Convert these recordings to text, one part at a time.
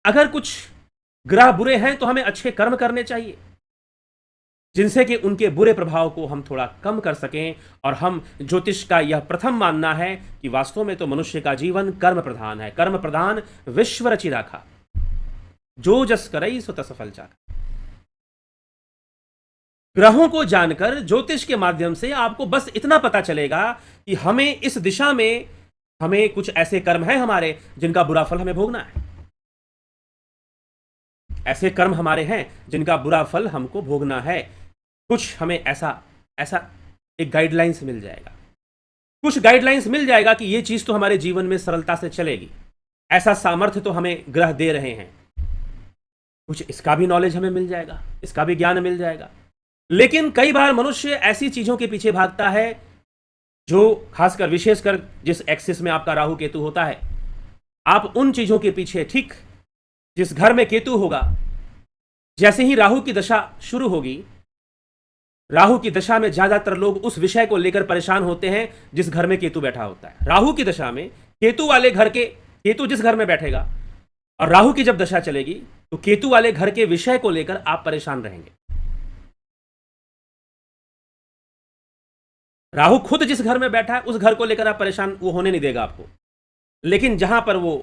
अगर कुछ ग्रह बुरे हैं तो हमें अच्छे कर्म करने चाहिए, जिनसे कि उनके बुरे प्रभाव को हम थोड़ा कम कर सकें। और हम ज्योतिष का यह प्रथम मानना है कि वास्तव में तो मनुष्य का जीवन कर्म प्रधान है। कर्म प्रधान विश्व रचि राखा, जो जस करई सो तस फल चाखा। ग्रहों को जानकर ज्योतिष के माध्यम से आपको बस इतना पता चलेगा कि हमें इस दिशा में हमें कुछ ऐसे कर्म हैं हमारे जिनका बुरा फल हमें भोगना है, ऐसे कर्म हमारे हैं जिनका बुरा फल हमको भोगना है। कुछ हमें ऐसा ऐसा एक गाइडलाइंस मिल जाएगा, कुछ गाइडलाइंस मिल जाएगा कि ये चीज तो हमारे जीवन में सरलता से चलेगी, ऐसा सामर्थ्य तो हमें ग्रह दे रहे हैं। कुछ इसका भी नॉलेज हमें मिल जाएगा, इसका भी ज्ञान मिल जाएगा। लेकिन कई बार मनुष्य ऐसी चीजों के पीछे भागता है जो खासकर विशेषकर जिस एक्सिस में आपका राहु केतु होता है, आप उन चीजों के पीछे, ठीक जिस घर में केतु होगा, जैसे ही राहु की दशा शुरू होगी, राहु की दशा में ज्यादातर लोग उस विषय को लेकर परेशान होते हैं जिस घर में केतु बैठा होता है। राहु की दशा में केतु वाले घर के, केतु जिस घर में बैठेगा और राहु की जब दशा चलेगी तो केतु वाले घर के विषय को लेकर आप परेशान रहेंगे। राहु खुद जिस घर में बैठा है उस घर को लेकर आप परेशान वो होने नहीं देगा आपको, लेकिन जहां पर वो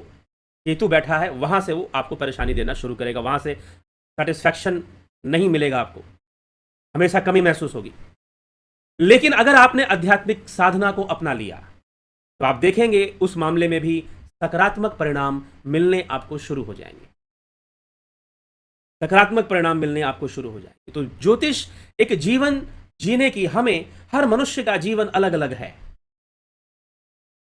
केतु बैठा है वहां से वो आपको परेशानी देना शुरू करेगा, वहां से सेटिस्फैक्शन नहीं मिलेगा आपको, हमेशा कमी महसूस होगी। लेकिन अगर आपने आध्यात्मिक साधना को अपना लिया तो आप देखेंगे उस मामले में भी सकारात्मक परिणाम मिलने आपको शुरू हो जाएंगे, सकारात्मक परिणाम मिलने आपको शुरू हो जाएंगे। तो ज्योतिष एक जीवन जीने की, हमें, हर मनुष्य का जीवन अलग अलग है,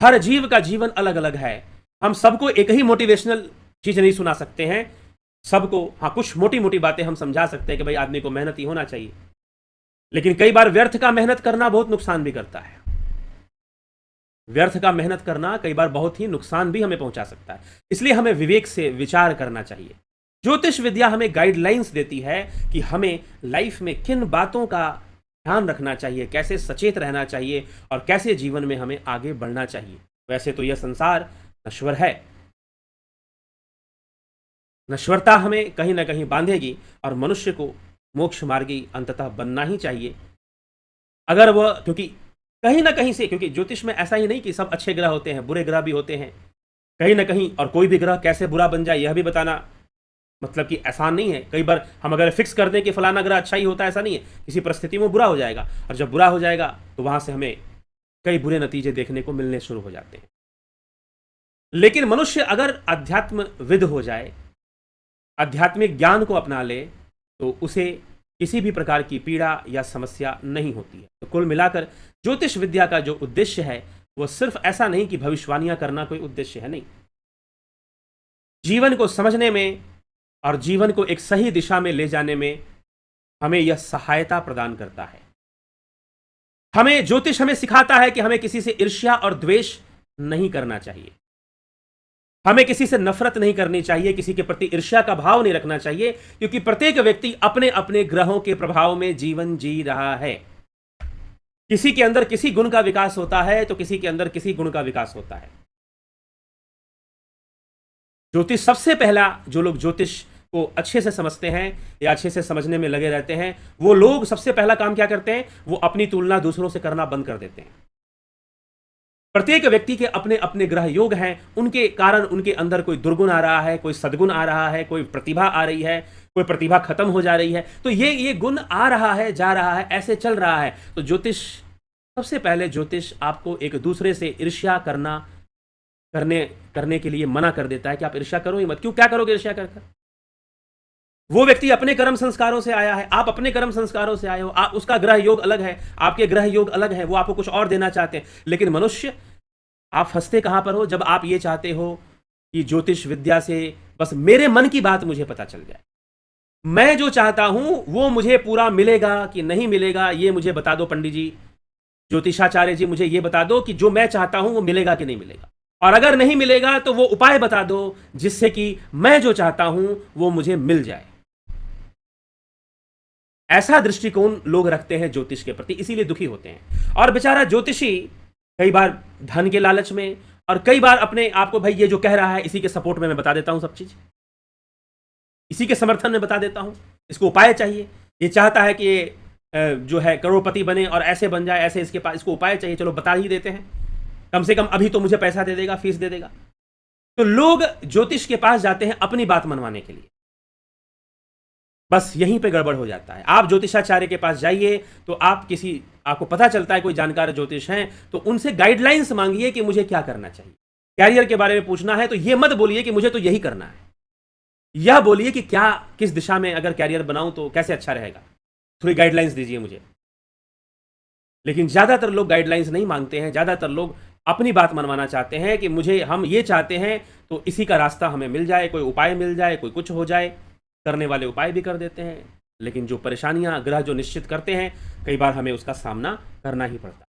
हर जीव का जीवन अलग अलग है। हम सबको एक ही मोटिवेशनल चीज नहीं सुना सकते हैं, सबको हाँ कुछ मोटी मोटी बातें हम समझा सकते हैं कि भाई आदमी को मेहनती होना चाहिए, लेकिन कई बार व्यर्थ का मेहनत करना बहुत नुकसान भी करता है। व्यर्थ का मेहनत करना कई बार बहुत ही नुकसान भी हमें पहुंचा सकता है, इसलिए हमें विवेक से विचार करना चाहिए। ज्योतिष विद्या हमें गाइडलाइंस देती है कि हमें लाइफ में किन बातों का ध्यान रखना चाहिए, कैसे सचेत रहना चाहिए और कैसे जीवन में हमें आगे बढ़ना चाहिए। वैसे तो यह संसार नश्वर है, नश्वरता हमें कहीं ना कहीं बांधेगी और मनुष्य को मोक्ष मार्गी अंततः बनना ही चाहिए। अगर वह, क्योंकि कहीं ना कहीं से, क्योंकि ज्योतिष में ऐसा ही नहीं कि सब अच्छे ग्रह होते हैं, बुरे ग्रह भी होते हैं कहीं ना कहीं, और कोई भी ग्रह कैसे बुरा बन जाए यह भी बताना मतलब कि आसान नहीं है। कई बार हम अगर फिक्स कर दें कि फलाना ग्रह अच्छा ही होता है, ऐसा नहीं है, किसी परिस्थिति में बुरा हो जाएगा, और जब बुरा हो जाएगा तो वहां से हमें कई बुरे नतीजे देखने को मिलने शुरू हो जाते हैं। लेकिन मनुष्य अगर अध्यात्मविद हो जाए, आध्यात्मिक ज्ञान को अपना ले, तो उसे किसी भी प्रकार की पीड़ा या समस्या नहीं होती है। तो कुल मिलाकर ज्योतिष विद्या का जो उद्देश्य है वह सिर्फ ऐसा नहीं कि भविष्यवाणियां करना कोई उद्देश्य है, नहीं, जीवन को समझने में और जीवन को एक सही दिशा में ले जाने में हमें यह सहायता प्रदान करता है। हमें ज्योतिष हमें सिखाता है कि हमें किसी से ईर्ष्या और द्वेष नहीं करना चाहिए, हमें किसी से नफरत नहीं करनी चाहिए, किसी के प्रति ईर्ष्या का भाव नहीं रखना चाहिए, क्योंकि प्रत्येक व्यक्ति अपने अपने ग्रहों के प्रभाव में जीवन जी रहा है। किसी के अंदर किसी गुण का विकास होता है तो किसी के अंदर किसी गुण का विकास होता है। ज्योतिष सबसे पहला, जो लोग ज्योतिष को अच्छे से समझते हैं या अच्छे से समझने में लगे रहते हैं, वो लोग सबसे पहला काम क्या करते हैं, वो अपनी तुलना दूसरों से करना बंद कर देते हैं। प्रत्येक व्यक्ति के अपने अपने ग्रह योग हैं, उनके कारण उनके अंदर कोई दुर्गुण आ रहा है, कोई सद्गुण आ रहा है, कोई प्रतिभा आ रही है, कोई प्रतिभा खत्म हो जा रही है। तो ये गुण आ रहा है, जा रहा है, ऐसे चल रहा है। तो ज्योतिष, सबसे पहले ज्योतिष आपको एक दूसरे से ईर्ष्या करने के लिए मना कर देता है कि आप ईर्ष्या करो ही मत। क्यों, क्या करोगे ईर्ष्या कर? वो व्यक्ति अपने कर्म संस्कारों से आया है, आप अपने कर्म संस्कारों से आए हो, आप, उसका ग्रह योग अलग है, आपके ग्रह योग अलग है, वो आपको कुछ और देना चाहते हैं। लेकिन मनुष्य, आप फंसते कहां पर हो, जब आप ये चाहते हो कि ज्योतिष विद्या से बस मेरे मन की बात मुझे पता चल जाए, मैं जो चाहता हूं वो मुझे पूरा मिलेगा कि नहीं मिलेगा ये मुझे बता दो पंडित जी, ज्योतिषाचार्य जी, मुझे ये बता दो कि जो मैं चाहता हूं वो मिलेगा कि नहीं मिलेगा, और अगर नहीं मिलेगा तो वो उपाय बता दो जिससे कि मैं जो चाहता हूं वो मुझे मिल जाए। ऐसा दृष्टिकोण लोग रखते हैं ज्योतिष के प्रति, इसीलिए दुखी होते हैं। और बेचारा ज्योतिषी कई बार धन के लालच में, और कई बार अपने आप को, भाई ये जो कह रहा है इसी के सपोर्ट में मैं बता देता हूं सब चीज, इसी के समर्थन में बता देता हूँ, इसको उपाय चाहिए। ये चाहता है कि ये जो है करोड़पति बने और ऐसे बन जाए, ऐसे इसके पास, इसको उपाय चाहिए, चलो बता ही देते हैं, कम से कम अभी तो मुझे पैसा दे देगा, फीस दे देगा। तो लोग ज्योतिष के पास जाते हैं अपनी बात मनवाने के लिए, बस यहीं पे गड़बड़ हो जाता है। आप ज्योतिषाचार्य के पास जाइए तो आपको पता चलता है कोई जानकार ज्योतिष हैं, तो उनसे गाइडलाइंस मांगिए कि मुझे क्या करना चाहिए। कैरियर के बारे में पूछना है तो ये मत बोलिए कि मुझे तो यही करना है, यह बोलिए कि क्या, किस दिशा में अगर कैरियर बनाऊं तो कैसे अच्छा रहेगा, थोड़ी गाइडलाइंस दीजिए मुझे। लेकिन ज्यादातर लोग गाइडलाइंस नहीं मांगते हैं, ज्यादातर लोग अपनी बात मनवाना चाहते हैं कि हम ये चाहते हैं तो इसी का रास्ता हमें मिल जाए, कोई उपाय मिल जाए, कोई कुछ हो जाए। करने वाले उपाय भी कर देते हैं, लेकिन जो परेशानियां ग्रह जो निश्चित करते हैं, कई बार हमें उसका सामना करना ही पड़ता है।